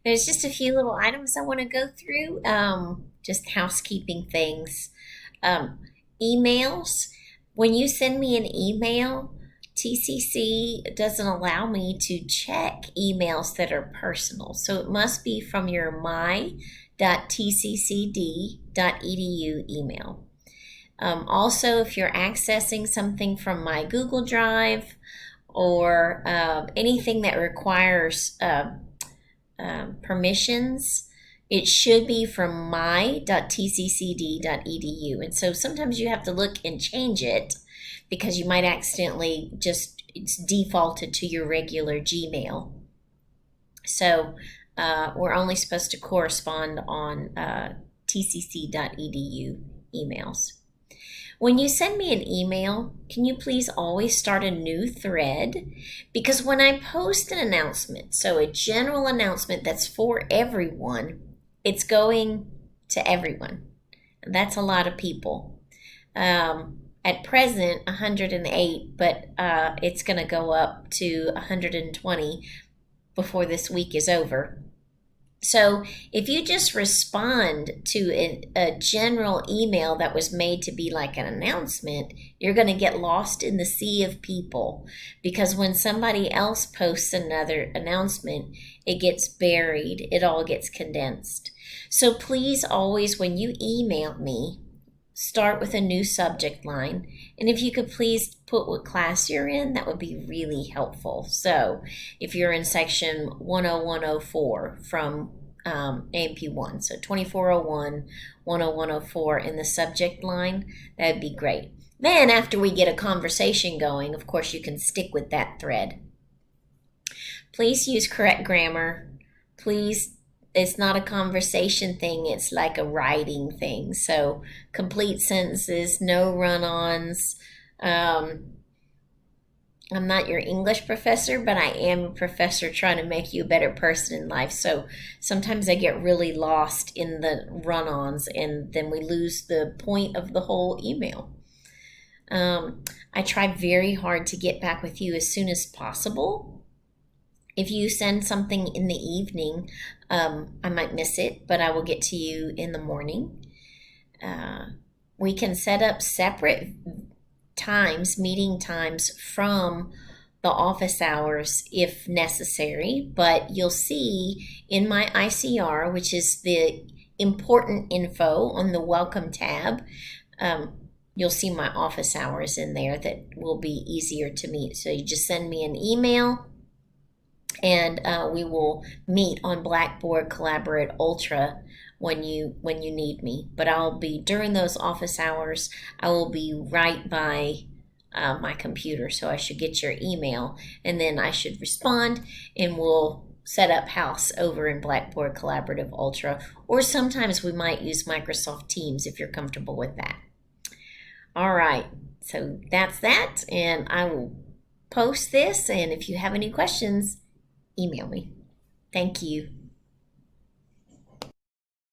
There's just a few little items I want to go through, just housekeeping things. Um, Emails. When you send me an email, TCC doesn't allow me to check emails that are personal. So it must be from your my.tccd.edu email. Also, if you're accessing something from my Google Drive or anything that requires permissions, it should be from my.tccd.edu. And so sometimes you have to look and change it because you might accidentally it's defaulted to your regular Gmail. So we're only supposed to correspond on tcc.edu emails. When you send me an email, can you please always start a new thread? Because when I post an announcement, so a general announcement that's for everyone, it's going to everyone. And that's a lot of people. At present, 108, but it's going to go up to 120 before this week is over. So if you just respond to a general email that was made to be like an announcement, you're going to get lost in the sea of people because when somebody else posts another announcement, it gets buried. It all gets condensed. So please always, when you email me, start with a new subject line. And if you could please put what class you're in, that would be really helpful. So if you're in section 10104 from AMP1, so 2401, 10104 in the subject line, that'd be great. Then after we get a conversation going, of course, you can stick with that thread. Please use correct grammar. Please, it's not a conversation thing, it's like a writing thing. So complete sentences, no run-ons. I'm not your English professor, but I am a professor trying to make you a better person in life. So sometimes I get really lost in the run-ons and then we lose the point of the whole email. I try very hard to get back with you as soon as possible. If you send something in the evening, I might miss it, but I will get to you in the morning. We can set up separate times, meeting times from the office hours if necessary, but you'll see in my ICR, which is the important info on the welcome tab, you'll see my office hours in there that will be easier to meet. So you just send me an email and we will meet on Blackboard Collaborate Ultra when you need me. But I'll be during those office hours, I will be right by my computer, so I should get your email and then I should respond and we'll set up house over in Blackboard Collaborative Ultra, or sometimes we might use Microsoft Teams if you're comfortable with that. All right, so that's that, and I will post this, and if you have any questions, email me. Thank you.